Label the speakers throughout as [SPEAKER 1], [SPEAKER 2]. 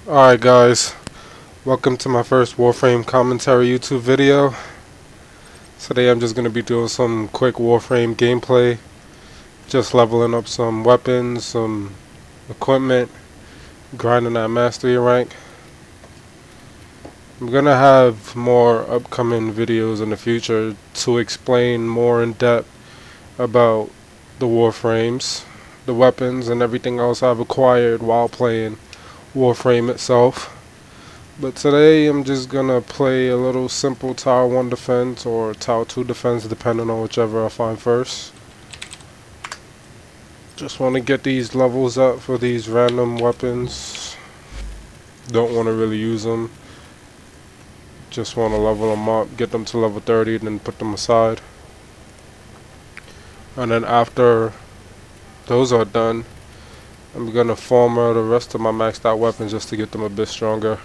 [SPEAKER 1] Alright guys, welcome to my first Warframe commentary YouTube video. Today I'm just going to be doing some quick Warframe gameplay, just leveling up some weapons, some equipment, grinding that mastery rank. I'm going to have more upcoming videos in the future to explain more in depth about the Warframes, the weapons, and everything else I've acquired while playing Warframe itself. But today I'm just gonna play a little simple Tower 1 defense or Tower 2 defense, depending on whichever I find first. Just want to get these levels up for these random weapons. Don't want to really use them. Just want to level them up, get them to level 30, then put them aside. And then after those are done, I'm gonna farm the rest of my maxed out weapons just to get them a bit stronger.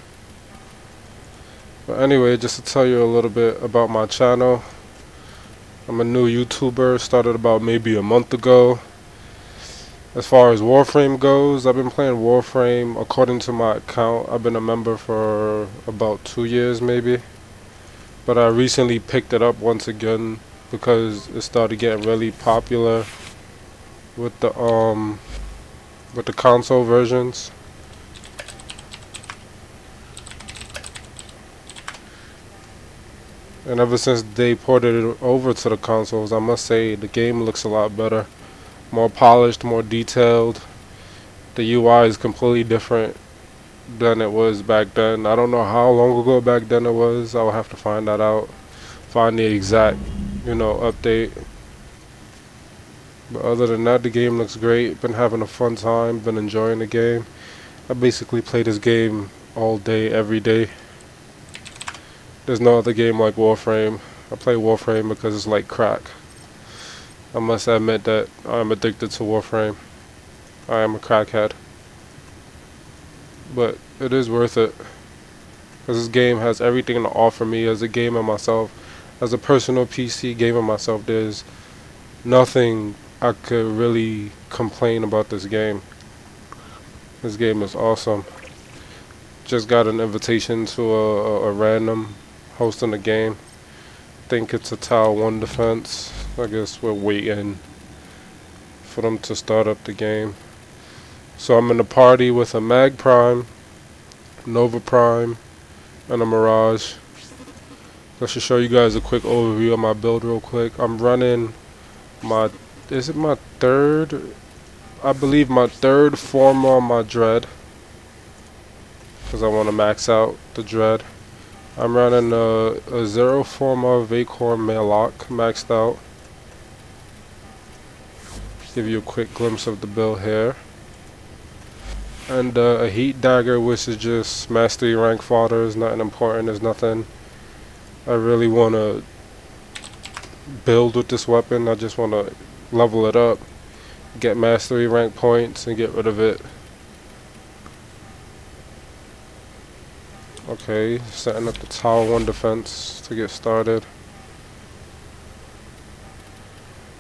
[SPEAKER 1] But anyway, just to tell you a little bit about my channel. I'm a new YouTuber, started about maybe a month ago. As far as Warframe goes, I've been playing Warframe according to my account. I've been a member for about 2 years maybe. But I recently picked it up once again because it started getting really popular with the console versions. And ever since they ported it over to the consoles, I must say the game looks a lot better. More polished, more detailed. The UI is completely different than it was back then. I don't know how long ago back then it was. I'll have to find that out. Find the exact, update. But other than that, the game looks great. Been having a fun time. Been enjoying the game. I basically play this game all day, every day. There's no other game like Warframe. I play Warframe because it's like crack. I must admit that I'm addicted to Warframe. I am a crackhead. But it is worth it. Because this game has everything to offer me as a gamer myself. As a personal PC gamer myself, there's nothing I could really complain about this game. This game is awesome. Just got an invitation to a random hosting the game. Think it's a Tower 1 defense. I guess we're waiting for them to start up the game. So I'm in a party with a Mag Prime, Nova Prime, and a Mirage. I should show you guys a quick overview of my build real quick. I'm running my, is it my third? I believe my third form on my Dread, because I want to max out the Dread. I'm running a 0 former Vacor Maylock maxed out. Give you a quick glimpse of the build here. And a Heat Dagger, which is just mastery rank fodder. Is nothing important. There's nothing I really want to build with this weapon. I just want to level it up, get mastery rank points, and get rid of it. Okay, setting up the Tower 1 defense to get started.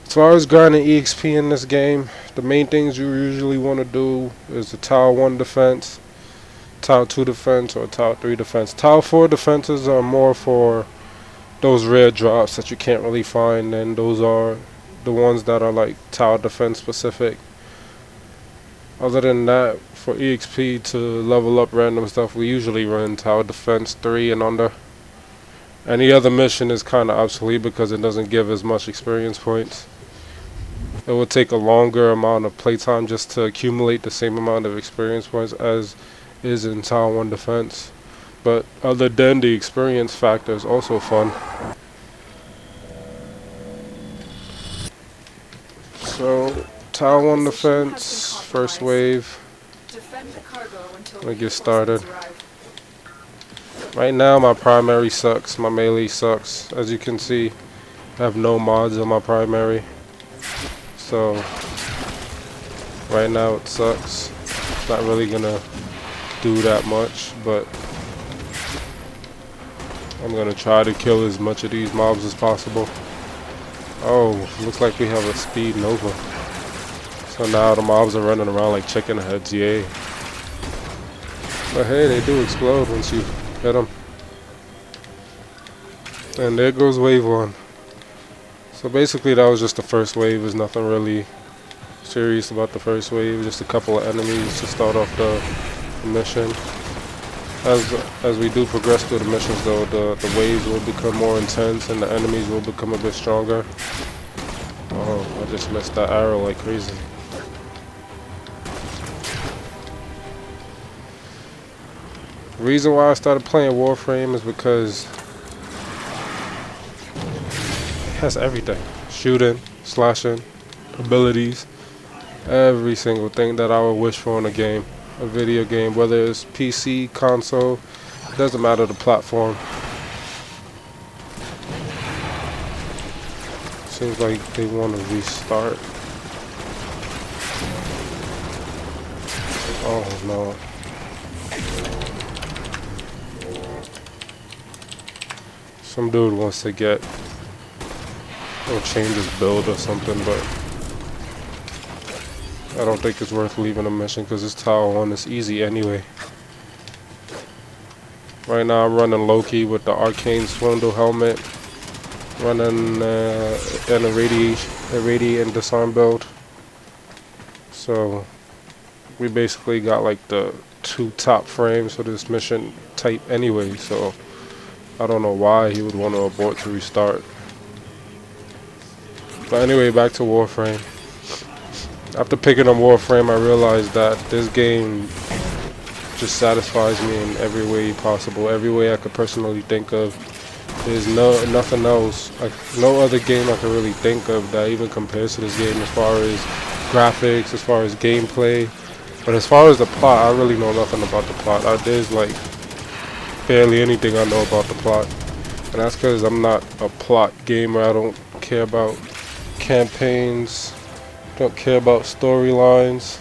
[SPEAKER 1] As far as grinding EXP in this game, the main things you usually want to do is the Tower 1 defense, Tower 2 defense, or Tower 3 defense. Tower 4 defenses are more for those rare drops that you can't really find, and those are the ones that are like tower defense specific. Other than that, for EXP to level up random stuff, we usually run Tower Defense 3 and under. Any other mission is kind of obsolete because it doesn't give as much experience points. It would take a longer amount of playtime just to accumulate the same amount of experience points as is in Tower 1 Defense. But other than the experience factor, is also fun. So, Tower 1 defense, first wave. Let me get started. Right now my primary sucks, my melee sucks. As you can see, I have no mods on my primary. So, right now it sucks. It's not really gonna do that much, but I'm gonna try to kill as much of these mobs as possible. Oh, looks like we have a speed Nova. So now the mobs are running around like chicken heads, yay. But hey, they do explode once you hit them. And there goes wave 1. So basically that was just the first wave. There's nothing really serious about the first wave. Just a couple of enemies to start off the mission. As we do progress through the missions though, the waves will become more intense and the enemies will become a bit stronger. Oh, I just missed that arrow like crazy. The reason why I started playing Warframe is because it has everything. Shooting, slashing, abilities, every single thing that I would wish for in a game. A video game, whether it's PC, console, it doesn't matter the platform. Seems like they want to restart. Oh no. Some dude wants to get or change his build or something, but I don't think it's worth leaving a mission because this tower 1 is easy anyway. Right now I'm running Loki with the arcane swindle helmet, running an irradiate and disarm build. So we basically got like the 2 top frames for this mission type anyway, so I don't know why he would want to abort to restart. But anyway, back to Warframe. After picking up Warframe, I realized that this game just satisfies me in every way possible, every way I could personally think of. There's nothing else, no other game I can really think of that even compares to this game as far as graphics, as far as gameplay. But as far as the plot, I really know nothing about the plot. There's like barely anything I know about the plot, and that's because I'm not a plot gamer. I don't care about campaigns. Don't care about storylines.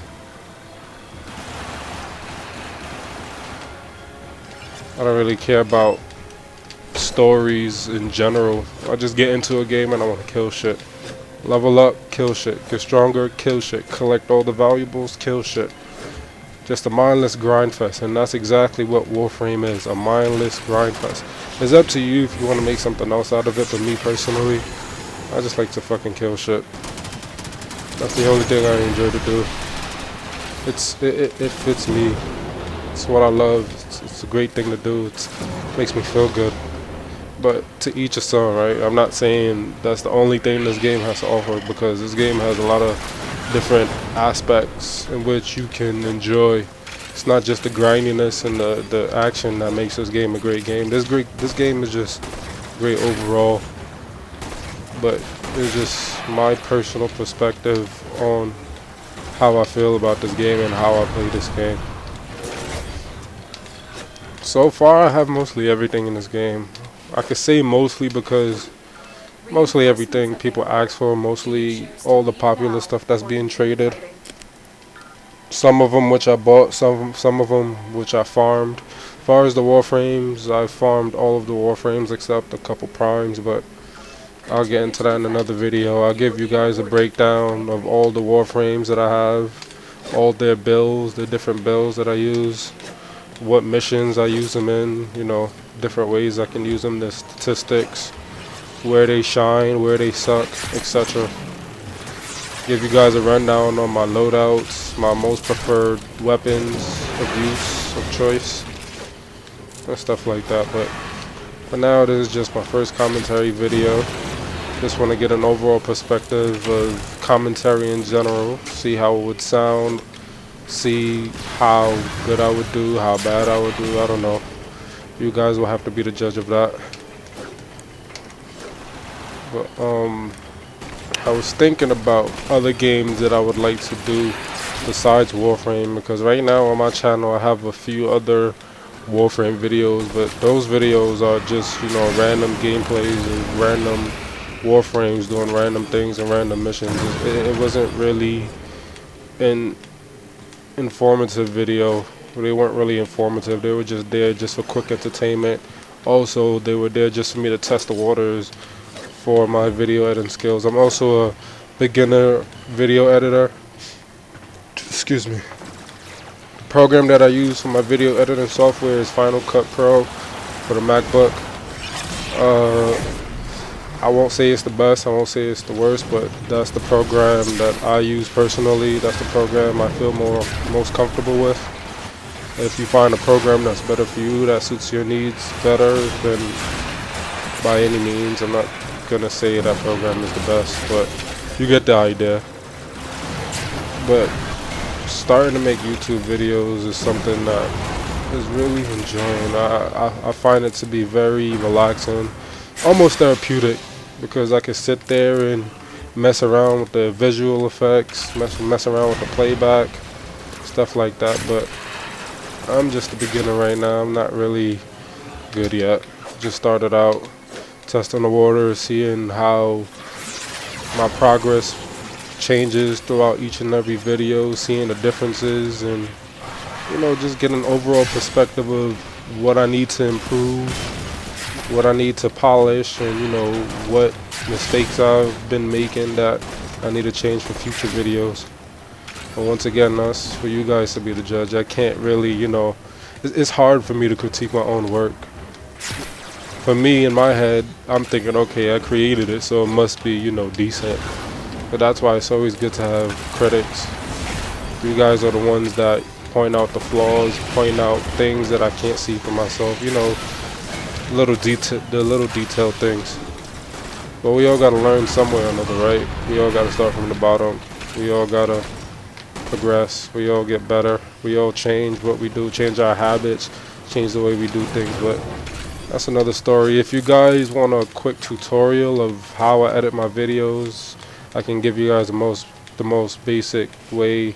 [SPEAKER 1] I don't really care about stories in general. I just get into a game and I want to kill shit. Level up, kill shit. Get stronger, kill shit. Collect all the valuables, kill shit. Just a mindless grind fest, and that's exactly what Warframe is, a mindless grind fest. It's up to you if you want to make something else out of it, but me personally, I just like to fucking kill shit. That's the only thing I enjoy to do. It fits me. It's what I love. It's a great thing to do. It makes me feel good. But to each his own, right? I'm not saying that's the only thing this game has to offer, because this game has a lot of different aspects in which you can enjoy. It's not just the grindiness and the action that makes this game a great game. This game is just great overall. But it's just my personal perspective on how I feel about this game and how I play this game. So far, I have mostly everything in this game. I could say mostly because mostly everything people ask for, mostly all the popular stuff that's being traded. Some of them which I bought, some of them which I farmed. As far as the Warframes, I farmed all of the Warframes except a couple primes, but I'll get into that in another video. I'll give you guys a breakdown of all the Warframes that I have, all their builds, the different builds that I use, what missions I use them in, you know, different ways I can use them, the statistics, where they shine, where they suck, etc. Give you guys a rundown on my loadouts, my most preferred weapons of use, of choice, and stuff like that. But for now, this is just my first commentary video. Just want to get an overall perspective of commentary in general, see how it would sound, see how good I would do, how bad I would do, I don't know. You guys will have to be the judge of that. But I was thinking about other games that I would like to do besides Warframe, because right now on my channel I have a few other Warframe videos, but those videos are just, you know, random gameplays and random Warframes doing random things and random missions. It wasn't really an informative video. They weren't really informative. They were just there just for quick entertainment. Also, they were there just for me to test the waters for my video editing skills. I'm also a beginner video editor. Excuse me. program that I use for my video editing software is Final Cut Pro for the MacBook. I won't say it's the best, I won't say it's the worst, but that's the program that I use personally. That's the program I feel most comfortable with. If you find a program that's better for you, that suits your needs better, then by any means, I'm not gonna say that program is the best, but you get the idea. But starting to make YouTube videos is something that is really enjoying. I find it to be very relaxing, almost therapeutic, because I can sit there and mess around with the visual effects, mess around with the playback, stuff like that. But I'm just a beginner right now. I'm not really good yet. Just started out testing the water, seeing how my progress changes throughout each and every video, seeing the differences, and just get an overall perspective of what I need to improve, what I need to polish, and what mistakes I've been making that I need to change for future videos. But once again, that's for you guys to be the judge. I can't really, it's hard for me to critique my own work. For me, in my head, I'm thinking, okay, I created it, so it must be, decent. But that's why it's always good to have critics. You guys are the ones that point out the flaws, point out things that I can't see for myself, the little detailed things. But we all gotta learn somewhere or another, right? We all gotta start from the bottom. We all gotta progress. We all get better. We all change what we do, change our habits, change the way we do things. But that's another story. If you guys want a quick tutorial of how I edit my videos, I can give you guys the most basic way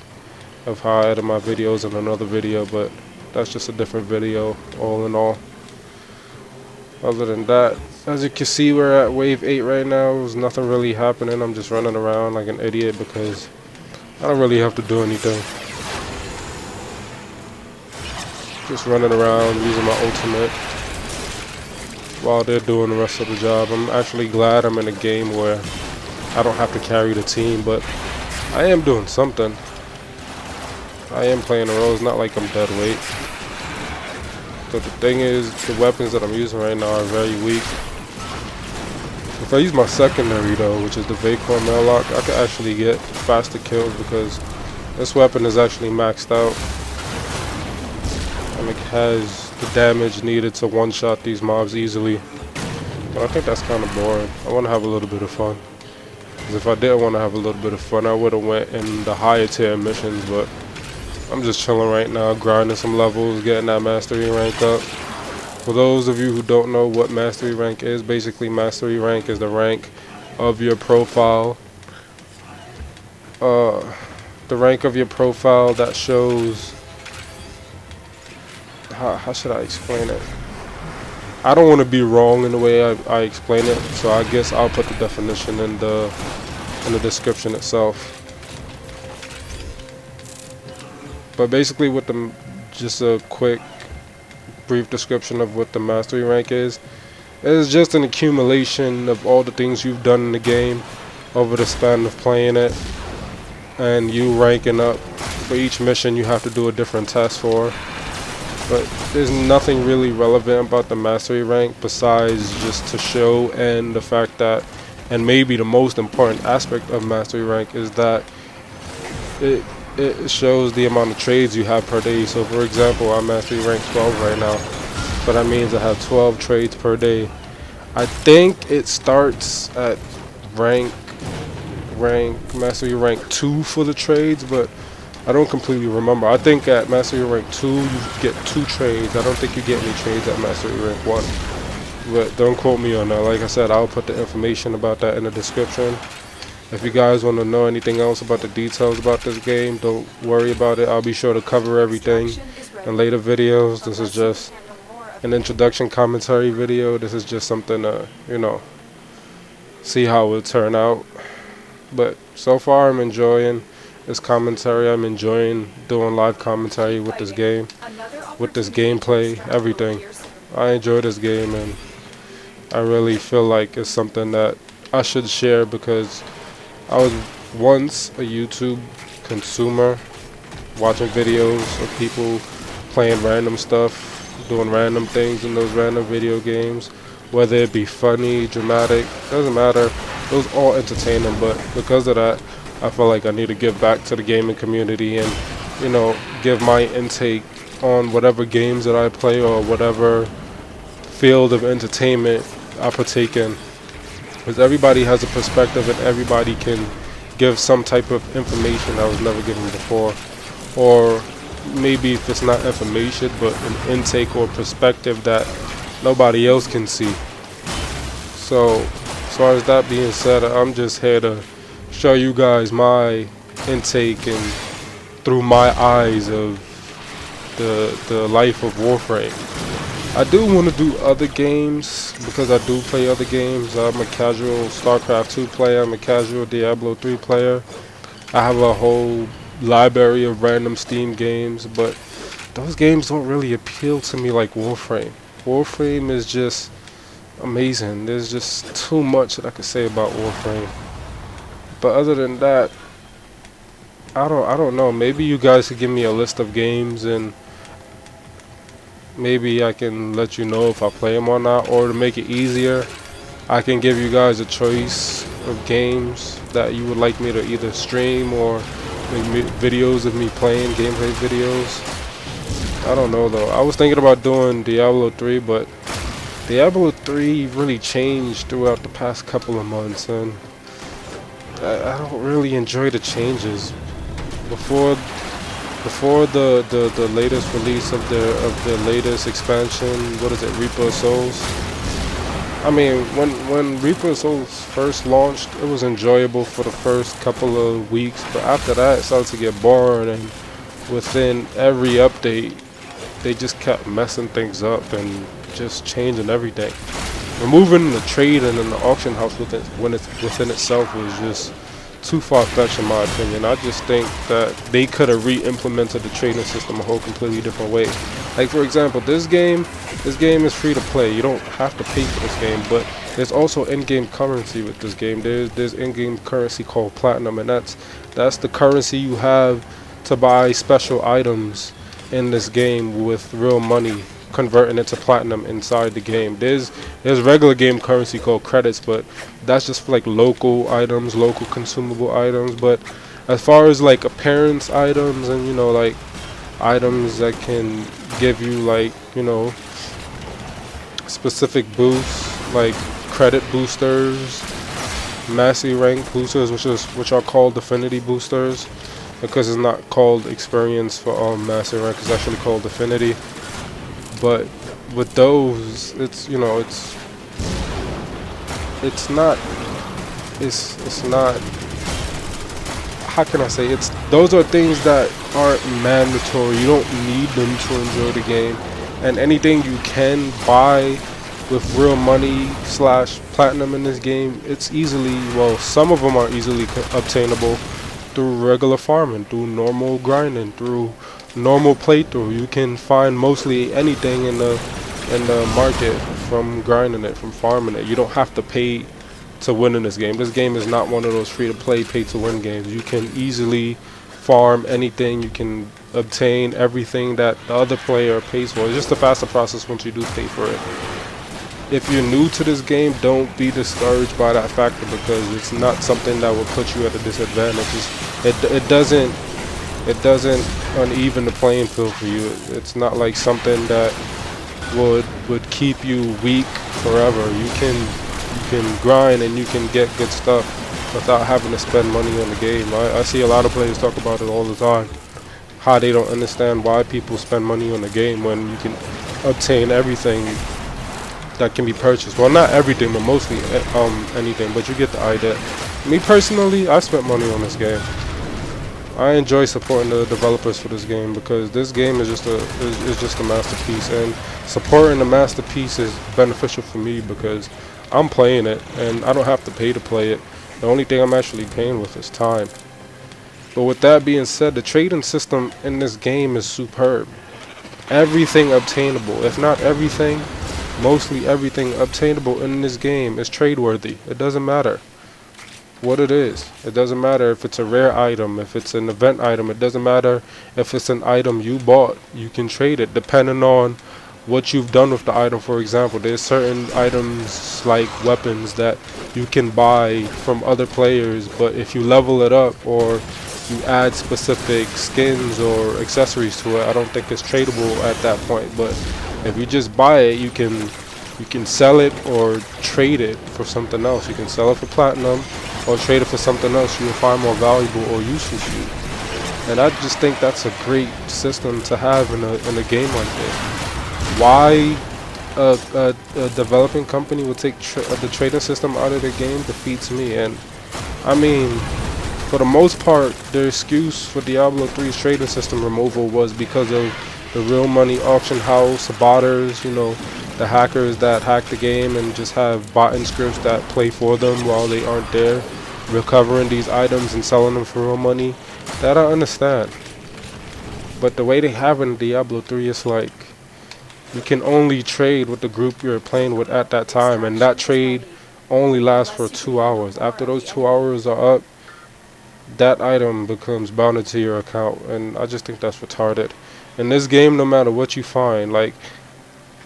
[SPEAKER 1] of how I edit my videos in another video, but that's just a different video all in all. Other than that, as you can see, we're at wave 8 right now. There's nothing really happening. I'm just running around like an idiot because I don't really have to do anything. Just running around using my ultimate while they're doing the rest of the job. I'm actually glad I'm in a game where I don't have to carry the team, but I am doing something. I am playing a role. It's not like I'm dead weight. But the thing is, the weapons that I'm using right now are very weak. If I use my secondary though, which is the Vacorn Maillock, I can actually get faster kills because this weapon is actually maxed out. And it has the damage needed to one-shot these mobs easily. But I think that's kind of boring. I want to have a little bit of fun. Because if I didn't want to have a little bit of fun, I would have went in the higher tier missions, but I'm just chilling right now, grinding some levels, getting that mastery rank up. For those of you who don't know what mastery rank is, basically mastery rank is the rank of your profile. The rank of your profile that shows, how should I explain it? I don't want to be wrong in the way I explain it, so I guess I'll put the definition in the description itself. But basically, just a quick, brief description of what the mastery rank is. It is just an accumulation of all the things you've done in the game over the span of playing it, and you ranking up. For each mission, you have to do a different test for. But there's nothing really relevant about the mastery rank besides just to show, and the fact that, and maybe the most important aspect of mastery rank is that it shows the amount of trades you have per day. So for example, I'm mastery rank 12 right now, so that means I have 12 trades per day. I think it starts at mastery rank 2 for the trades, but I don't completely remember. I think at mastery rank 2 you get 2 trades. I don't think you get any trades at mastery rank 1. But don't quote me on that. Like I said, I'll put the information about that in the description. If you guys want to know anything else about the details about this game, don't worry about it. I'll be sure to cover everything in later videos. This is just an introduction commentary video. This is just something to, see how it will turn out. But so far I'm enjoying this commentary. I'm enjoying doing live commentary with this game, with this gameplay, everything. I enjoy this game, and I really feel like it's something that I should share because I was once a YouTube consumer watching videos of people playing random stuff, doing random things in those random video games, whether it be funny, dramatic, doesn't matter. It was all entertaining, but because of that, I feel like I need to give back to the gaming community and, you know, give my intake on whatever games that I play or whatever field of entertainment I partake in. Because everybody has a perspective and everybody can give some type of information that was never given before. Or maybe if it's not information, but an intake or perspective that nobody else can see. So, as far as that being said, I'm just here to show you guys my intake and through my eyes of the life of Warframe. I do want to do other games because I do play other games. I'm a casual StarCraft 2 player. I'm a casual Diablo 3 player. I have a whole library of random Steam games, but those games don't really appeal to me like Warframe. Warframe is just amazing. There's just too much that I could say about Warframe. But other than that, I don't know. Maybe you guys could give me a list of games and maybe I can let you know if I play them or not. Or to make it easier, I can give you guys a choice of games that you would like me to either stream or make videos of me playing, gameplay videos. I don't know though. I was thinking about doing Diablo 3, but Diablo 3 really changed throughout the past couple of months, and I don't really enjoy the changes. Before the latest release of the latest expansion, what is it, Reaper of Souls? I mean, when Reaper of Souls first launched, it was enjoyable for the first couple of weeks, but after that it started to get boring, and within every update they just kept messing things up and just changing everything. Removing the trade and then the auction house within itself was just too far-fetched in my opinion. I just think that they could have re-implemented the trading system a whole completely different way. Like for example, this game is free to play. You don't have to pay for this game, but there's also in-game currency with this game. There's in-game currency called platinum, and that's the currency you have to buy special items in this game with real money, converting it to platinum inside the game. There's regular game currency called credits, but that's just for like local items, local consumable items. But as far as like appearance items and, you know, like items that can give you like, you know, specific boosts, like credit boosters, mastery rank boosters, which are called Affinity boosters, because it's not called experience for mastery rank, it's actually called Affinity. But with those, it's, you know, it's not, how can I say, those are things that aren't mandatory. You don't need them to enjoy the game, and anything you can buy with real money / platinum in this game, it's easily, well, some of them are easily obtainable through regular farming, through normal grinding, through normal playthrough. You can find mostly anything in the market from grinding it, from farming it. You don't have to pay to win in this game. This game is not one of those free-to-play, pay-to-win games. You can easily farm anything. You can obtain everything that the other player pays for. It's just a faster process once you do pay for it. If you're new to this game, don't be discouraged by that factor, because it's not something that will put you at a disadvantage. It doesn't uneven the playing field for you. It's not like something that would keep you weak forever. You can grind and you can get good stuff without having to spend money on the game. I see a lot of players talk about it all the time, how they don't understand why people spend money on the game when you can obtain everything that can be purchased. Well, not everything, but mostly anything, but you get the idea. Me personally, I spent money on this game. I enjoy supporting the developers for this game, because this game is just a masterpiece, and supporting the masterpiece is beneficial for me because I'm playing it and I don't have to pay to play it. The only thing I'm actually paying with is time. But with that being said, the trading system in this game is superb. Everything obtainable, if not everything, mostly everything obtainable in this game is trade worthy. It doesn't matter. what it is. It doesn't matter if it's a rare item, if it's an event item. It doesn't matter if it's an item you bought. You can trade it depending on what you've done with the item. For example, there's certain items like weapons that you can buy from other players, but if you level it up or you add specific skins or accessories to it, I don't think it's tradable at that point. But if you just buy it, you can sell it or trade it for something else. You can sell it for platinum or trade it for something else you will find more valuable or useful to you. And I just think that's a great system to have in a game like this. Why a developing company would take the trading system out of their game defeats me. And I mean, for the most part, their excuse for Diablo 3's trading system removal was because of the real money auction house, botters, you know, the hackers that hack the game and just have bot scripts that play for them while they aren't there, recovering these items and selling them for real money. That I understand. But the way they have it in Diablo 3 is like, you can only trade with the group you're playing with at that time, and that trade only lasts for 2 hours. After those 2 hours are up, that item becomes bounded to your account, and I just think that's retarded. In this game, no matter what you find, like,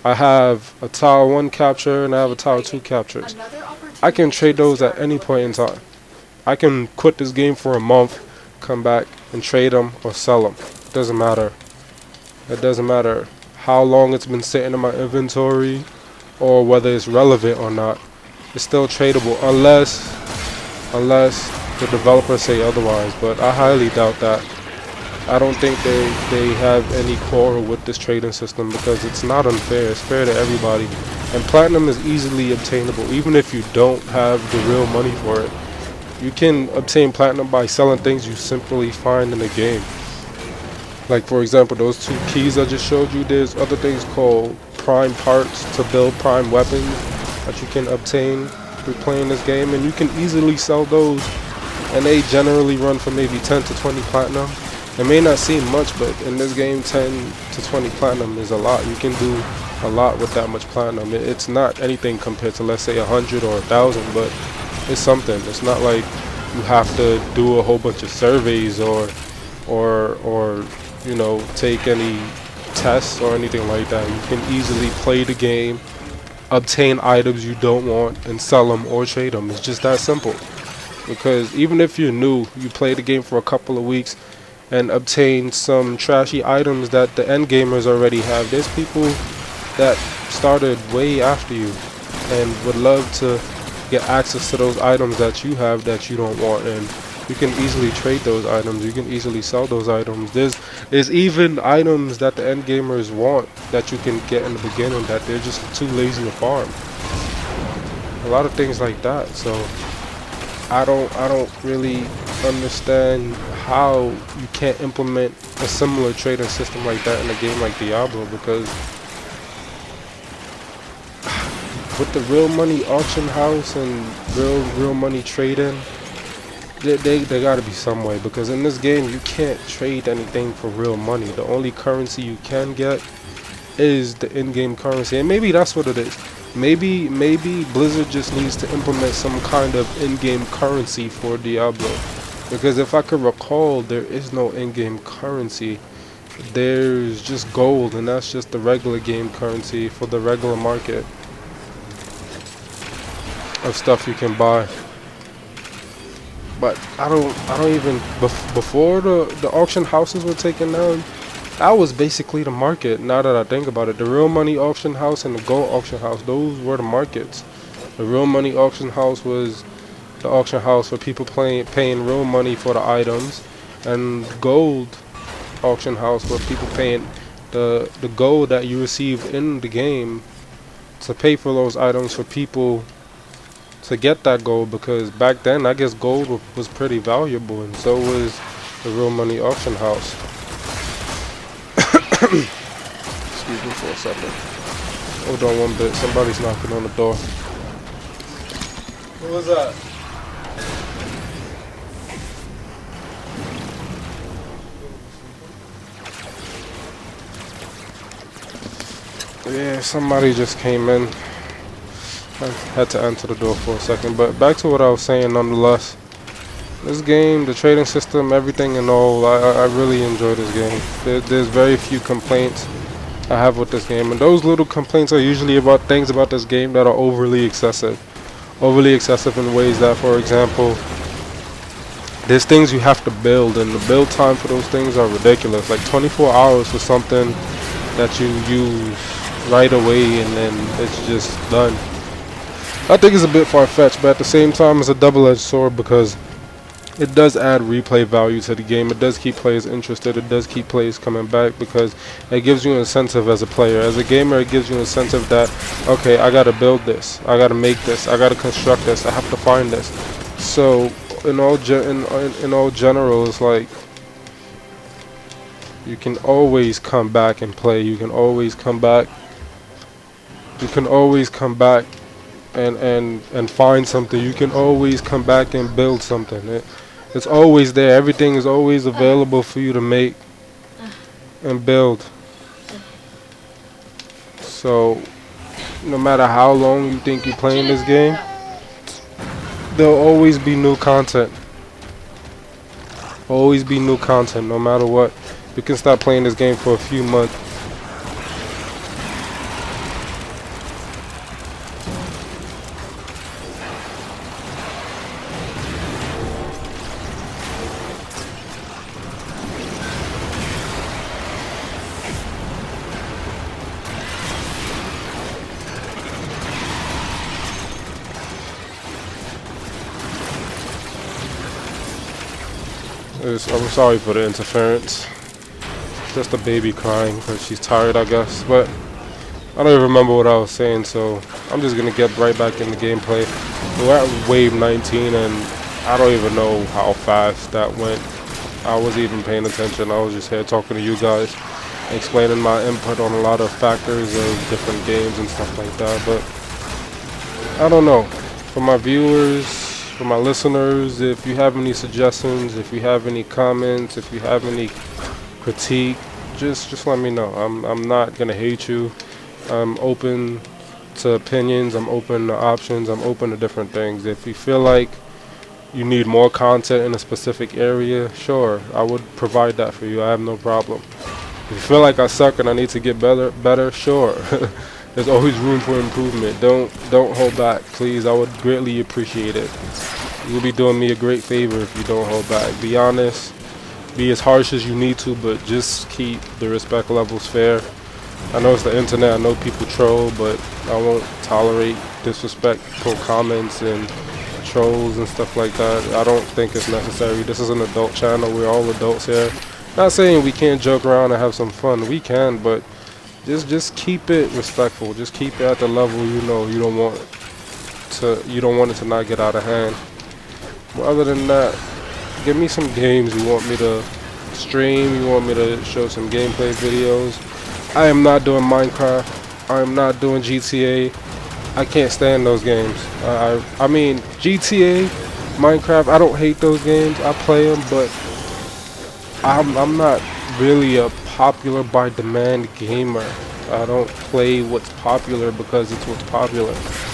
[SPEAKER 1] I have a Tower 1 capture and I have a Tower 2 captures. I can trade those at any point in time. I can quit this game for a month, come back and trade them or sell them. It doesn't matter. It doesn't matter how long it's been sitting in my inventory or whether it's relevant or not. It's still tradable unless the developers say otherwise, but I highly doubt that. I don't think they have any quarrel with this trading system because it's not unfair. It's fair to everybody. And platinum is easily obtainable, even if you don't have the real money for it. You can obtain platinum by selling things you simply find in the game. Like, for example, those 2 keys I just showed you, there's other things called prime parts to build prime weapons that you can obtain through playing this game, and you can easily sell those, and they generally run for maybe 10 to 20 platinum. It may not seem much, but in this game, 10 to 20 platinum is a lot. You can do a lot with that much platinum. It's not anything compared to, let's say, 100 or 1,000, but it's something. It's not like you have to do a whole bunch of surveys or you know, take any tests or anything like that. You can easily play the game, obtain items you don't want, and sell them or trade them. It's just that simple. Because even if you're new, you play the game for a couple of weeks and obtain some trashy items that the end gamers already have. There's people that started way after you and would love to get access to those items that you have that you don't want, and you can easily trade those items. You can easily sell those items. There's even items that the end gamers want that you can get in the beginning that they're just too lazy to farm. A lot of things like that. So I don't really understand how you can't implement a similar trading system like that in a game like Diablo, because with the real money auction house and real money trading, they gotta be some way, because in this game you can't trade anything for real money. The only currency you can get is the in-game currency, and maybe that's what it is. Maybe Blizzard just needs to implement some kind of in-game currency for Diablo, because if I could recall, there is no in-game currency. There's just gold, and that's just the regular game currency for the regular market of stuff you can buy. But I don't even, before the auction houses were taken down, that was basically the market. Now that I think about it, the real money auction house and the gold auction house, those were the markets. The real money auction house was the auction house for people paying real money for the items, and gold auction house where people paying the gold that you receive in the game to pay for those items for people to get that gold, because back then I guess gold was pretty valuable, and so was the real money auction house. Excuse me for a second. Hold on one bit. Somebody's knocking on the door. Who was that? Yeah, somebody just came in. I had to enter the door for a second, but back to what I was saying nonetheless. This game, the trading system, everything and all, I really enjoy this game. There's very few complaints I have with this game, and those little complaints are usually about things about this game that are overly excessive. Overly excessive in ways that, for example, there's things you have to build, and the build time for those things are ridiculous. Like 24 hours for something that you use right away and then it's just done. I think it's a bit far-fetched, but at the same time it's a double-edged sword because it does add replay value to the game. It does keep players interested. It does keep players coming back because it gives you an incentive as a player. As a gamer, it gives you an incentive that, okay, I gotta build this, I gotta make this, I gotta construct this, I have to find this. So in all general, it's like you can always come back and play. You can always come back. You can always come back and find something. You can always come back and build something. It's always there. Everything is always available for you to make and build. So no matter how long you think you're playing this game, there'll always be new content. Always be new content no matter what. You can stop playing this game for a few months. I'm sorry for the interference. Just a baby crying because she's tired, I guess. But I don't even remember what I was saying, so I'm just gonna get right back in the gameplay. We're at wave 19, and I don't even know how fast that went. I wasn't even paying attention. I was just here talking to you guys, explaining my input on a lot of factors of different games and stuff like that. But I don't know. For my viewers, for my listeners, if you have any suggestions, if you have any comments, if you have any critique, just let me know. I'm not gonna hate you. I'm open to opinions. I'm open to options. I'm open to different things. If you feel like you need more content in a specific area, sure, I would provide that for you. I have no problem. If you feel like I suck and I need to get better, sure. There's always room for improvement. Don't hold back, please. I would greatly appreciate it. You'll be doing me a great favor if you don't hold back. Be honest. Be as harsh as you need to, but just keep the respect levels fair. I know it's the internet. I know people troll, but I won't tolerate disrespectful comments and trolls and stuff like that. I don't think it's necessary. This is an adult channel. We're all adults here. Not saying we can't joke around and have some fun. We can, but just keep it respectful. Just keep it at the level you know you don't want it to not get out of hand. But other than that, give me some games you want me to stream. You want me to show some gameplay videos. I am not doing Minecraft. I am not doing GTA. I can't stand those games. I mean, GTA, Minecraft, I don't hate those games. I play them, but I'm not really a popular by demand gamer. I don't play what's popular because it's what's popular.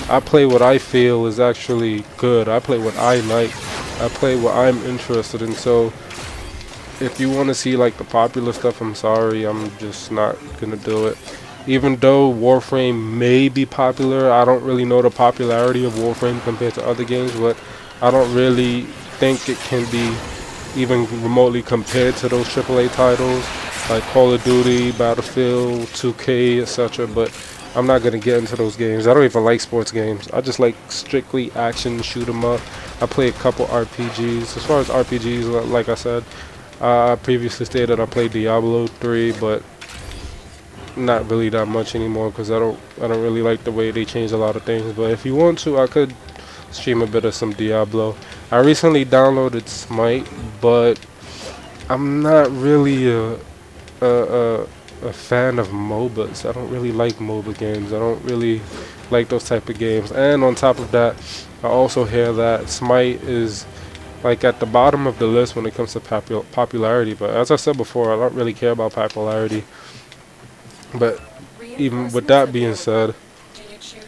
[SPEAKER 1] I play what I feel is actually good. I play what I like. I play what I'm interested in. So if you want to see like the popular stuff, I'm sorry, I'm just not gonna do it. Even though Warframe may be popular, I don't really know the popularity of Warframe compared to other games, but I don't really think it can be even remotely compared to those AAA titles like Call of Duty, Battlefield, 2K, etc. But I'm not gonna get into those games. I don't even like sports games. I just like strictly action, shoot 'em up. I play a couple RPGs. As far as RPGs, like I said, I previously stated I played Diablo 3, but not really that much anymore because I don't really like the way they changed a lot of things. But if you want to, I could stream a bit of some Diablo. I recently downloaded Smite, but I'm not really a fan of MOBAs. I don't really like MOBA games. I don't really like those type of games. And on top of that, I also hear that Smite is like at the bottom of the list when it comes to popularity. But as I said before, I don't really care about popularity. But even with that being said,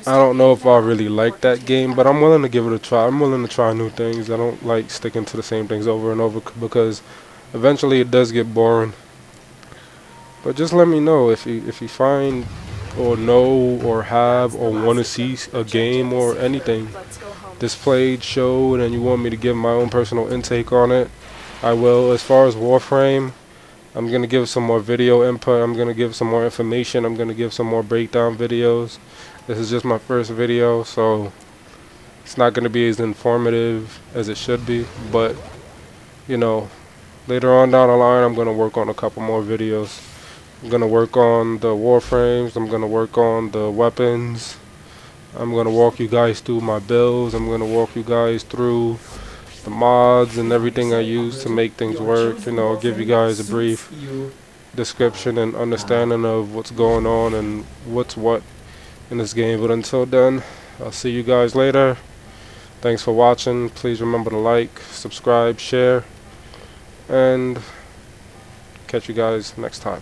[SPEAKER 1] I don't know if I really like that game, but I'm willing to give it a try. I'm willing to try new things. I don't like sticking to the same things over and over because eventually it does get boring. But just let me know if you find or know or have or want to see a game or anything displayed, showed, and you want me to give my own personal intake on it, I will. As far as Warframe, I'm going to give some more video input. I'm going to give some more information. I'm going to give some more breakdown videos. This is just my first video, so it's not going to be as informative as it should be. But, you know, later on down the line, I'm going to work on a couple more videos. I'm going to work on the Warframes. I'm going to work on the weapons. I'm going to walk you guys through my builds. I'm going to walk you guys through the mods and everything I use to make things work. You know, I'll give you guys a brief description and understanding of what's going on and what's what in this game. But until then, I'll see you guys later. Thanks for watching. Please remember to like, subscribe, share, and catch you guys next time.